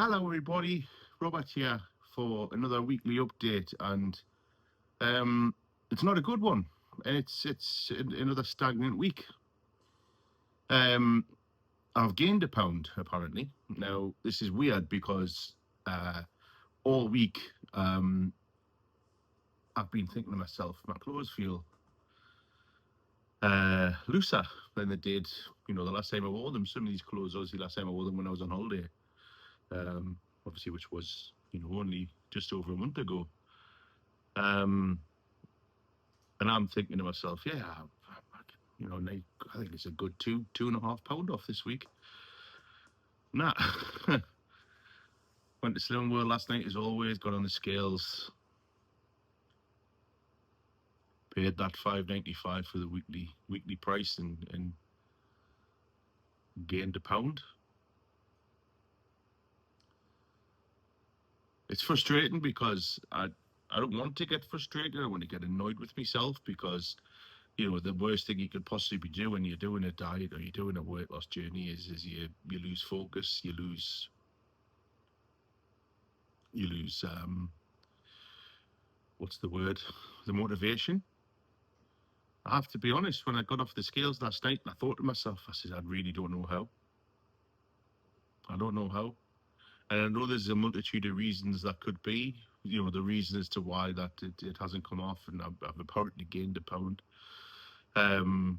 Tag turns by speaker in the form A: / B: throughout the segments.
A: Hello, everybody. Robert here for another weekly update, and um, it's not a good one. Another stagnant week. Um, I've gained a pound apparently. Now this is weird because uh, all week I've been thinking to myself, my clothes feel looser than they did. The last time I wore them. Some of these clothes, obviously, last time I wore them when I was on holiday. Obviously, which was only just over a month ago. Um, And I'm thinking to myself, yeah, I think it's a good 2.5 pound off this week. Nah, went to Slim World last night as always. Got on the scales, paid that 5.95 for the weekly price, and gained a pound. It's frustrating because I don't want to get frustrated. I want to get annoyed with myself because the worst thing you could possibly do when you're doing a diet or you're doing a weight loss journey is you lose focus, you lose what's the word? The motivation. I have to be honest, when I got off the scales last night, I thought to myself, I said, I really don't know how. I don't know how. And I know there's a multitude of reasons that could be, the reason as to why that it hasn't come off, and I've apparently gained a pound. Um,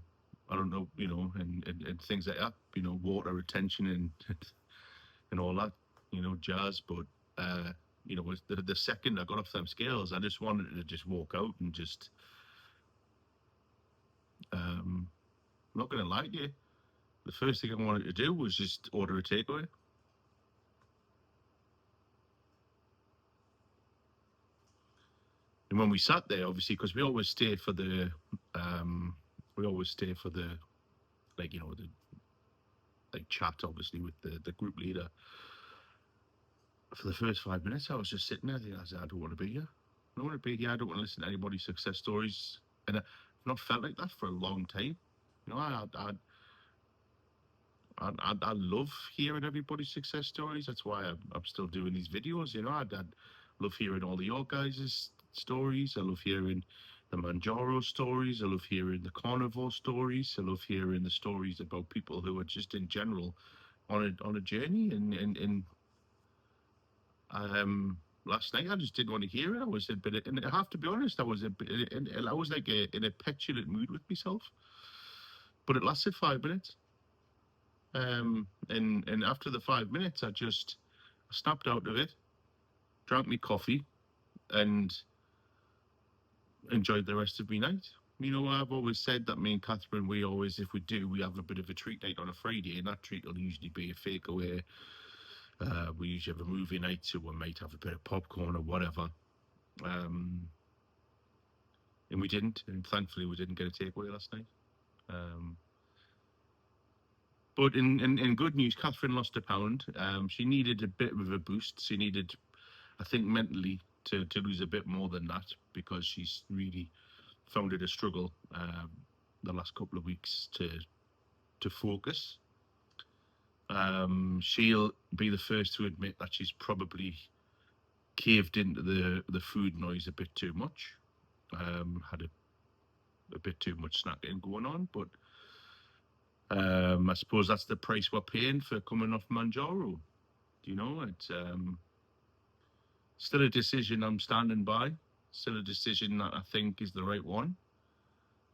A: I don't know, and things like that, water retention and all that, jazz. But, the second I got off them scales, I just wanted to just walk out and just, I'm not going to lie to you. The first thing I wanted to do was just order a takeaway. And when we sat there, obviously, because we always stay for the, the like chat, obviously, with the group leader. For the first 5 minutes, I was just sitting there. I said, I don't want to be here. I don't want to be here. I don't want to listen to anybody's success stories. And I've not felt like that for a long time. I love hearing everybody's success stories. That's why I'm still doing these videos. I'd love hearing all of your guys' stories. I love hearing the Mounjaro stories. I love hearing the carnivore stories. I love hearing the stories about people who are just in general on a journey. And last night I just didn't want to hear it. I was a bit, and I have to be honest, I was a bit, I was like in a petulant mood with myself. But it lasted 5 minutes. And after the 5 minutes, I snapped out of it, drank me coffee, and enjoyed the rest of my night. I've always said that me and Catherine, we always, if we do, we have a bit of a treat night on a Friday, and that treat will usually be a fake away. We usually have a movie night, so we might have a bit of popcorn or whatever. And we didn't, and thankfully we didn't get a takeaway last night. But in good news, Catherine lost a pound. She needed a bit of a boost. She needed, I think, mentally to lose a bit more than that, because she's really found it a struggle the last couple of weeks to focus. She'll be the first to admit that she's probably caved into the food noise a bit too much. Had a bit too much snacking going on, but I suppose that's the price we're paying for coming off Mounjaro. It's still a decision I'm standing by. Still a decision that I think is the right one.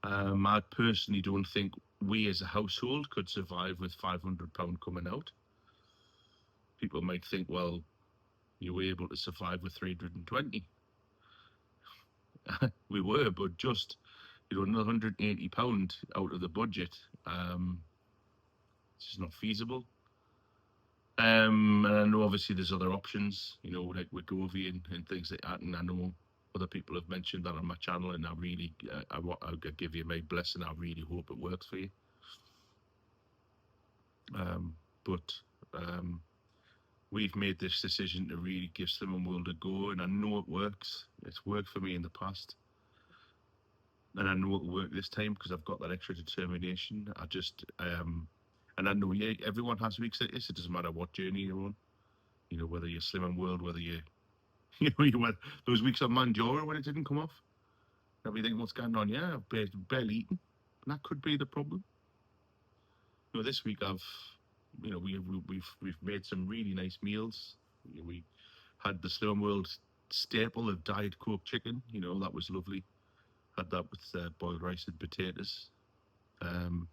A: I personally don't think we as a household could survive with £500 coming out. People might think, well, you were able to survive with 320. We were, but just another £180 out of the budget. It's just not feasible. And I know obviously there's other options, like Wegovy and things like that. And I know other people have mentioned that on my channel, and I really, I'll give you my blessing. I really hope it works for you. But we've made this decision to really give Slimming World a go, and I know it works. It's worked for me in the past, and I know it'll work this time because I've got that extra determination. And I know, yeah, everyone has weeks like this. It doesn't matter what journey you're on. You know, whether you're slim and world, whether you, you know, you went those weeks on Mounjaro when it didn't come off. I'll be thinking, what's going on? Yeah, I've barely eaten. And that could be the problem. You know, this week you know, we've made some really nice meals. You know, we had the Slim World staple of Diet Coke chicken. You know, that was lovely. Had that with boiled rice and potatoes. Um,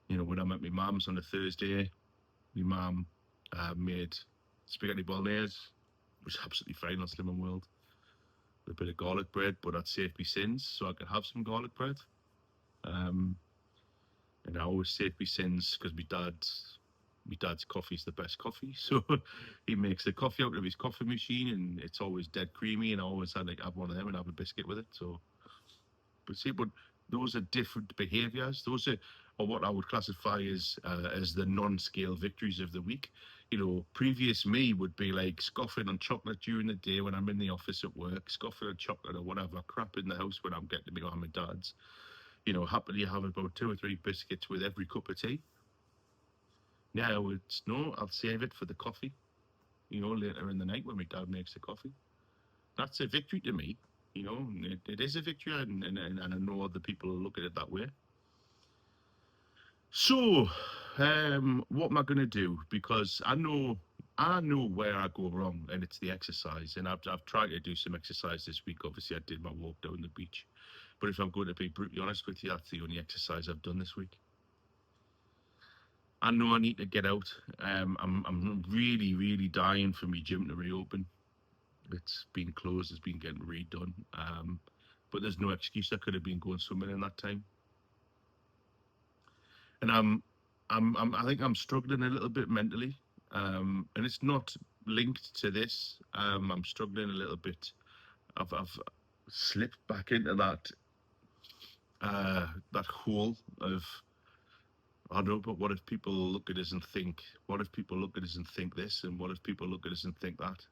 A: you know, when I'm at my mum's on a Thursday, my mum made spaghetti bolognese, which was absolutely fine on Slim World. With a bit of garlic bread, but I'd save me sins so I could have some garlic bread. Um, and I always save me sins because my dad's coffee's the best coffee. So he makes the coffee out of his coffee machine, and it's always dead creamy. And I always had like have one of them and have a biscuit with it. So, but those are different behaviours. Those are what I would classify as the non-scale victories of the week. You know, previous me would be like scoffing on chocolate during the day when I'm in the office at work, scoffing on chocolate or whatever crap in the house when I'm getting to be on my dad's. You know, happily have about 2 or 3 biscuits with every cup of tea. Now it's no, I'll save it for the coffee, you know, later in the night when my dad makes the coffee. That's a victory to me, you know, it is a victory, and I know other people look at it that way. So, what am I going to do? Because I know where I go wrong, and it's the exercise. And I've tried to do some exercise this week. Obviously, I did my walk down the beach. But if I'm going to be brutally honest with you, that's the only exercise I've done this week. I know I need to get out. I'm really, really dying for my gym to reopen. It's been closed. It's been getting redone. But there's no excuse. I could have been going swimming in that time. And I think I'm struggling a little bit mentally. And it's not linked to this. I'm struggling a little bit. I've slipped back into that hole of I don't know, but what if people look at us and think, what if people look at us and think this, and what if people look at us and think that?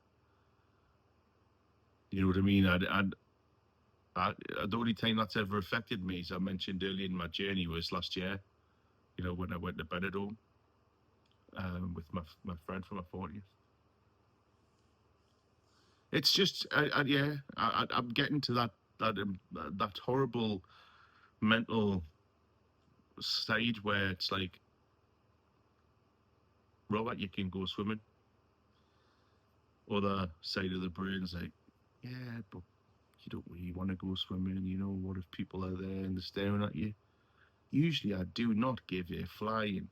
A: You know what I mean? The only time that's ever affected me, as I mentioned earlier in my journey, was last year. You know, when I went to bed at home with my friend for my 40th. It's just, yeah, I'm getting to that horrible mental stage where it's like, Robert, you can go swimming. Other side of the brain's like, yeah, but you don't really want to go swimming. You know, what if people are there and they're staring at you? Usually, I do not give a flying.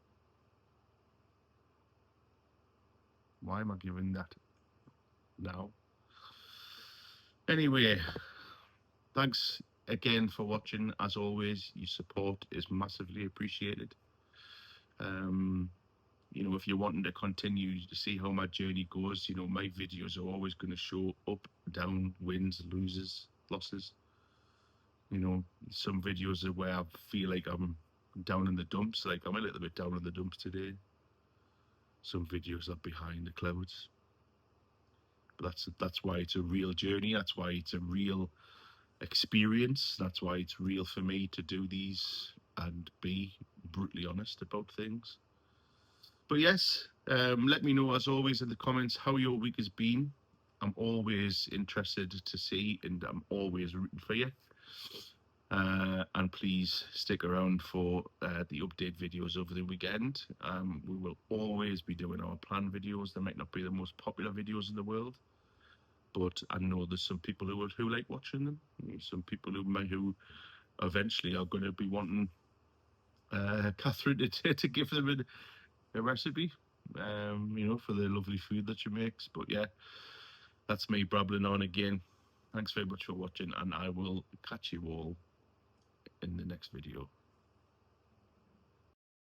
A: Why am I giving that now? Anyway, thanks again for watching. As always, your support is massively appreciated. Um, you know, if you're wanting to continue to see how my journey goes, you know, my videos are always going to show up, down, wins, loses, losses. You know, some videos are where I feel like I'm down in the dumps, like I'm a little bit down in the dumps today. Some videos are behind the clouds. But that's why it's a real journey. That's why it's a real experience. That's why it's real for me to do these and be brutally honest about things. But yes, let me know as always in the comments how your week has been. I'm always interested to see, and I'm always rooting for you. And please stick around for the update videos over the weekend. We will always be doing our plan videos. They might not be the most popular videos in the world, but I know there's some people who like watching them. Some people who eventually are going to be wanting Catherine to give them a recipe, you know, for the lovely food that she makes. But yeah, that's me babbling on again. Thanks very much for watching, and I will catch you all in the next video.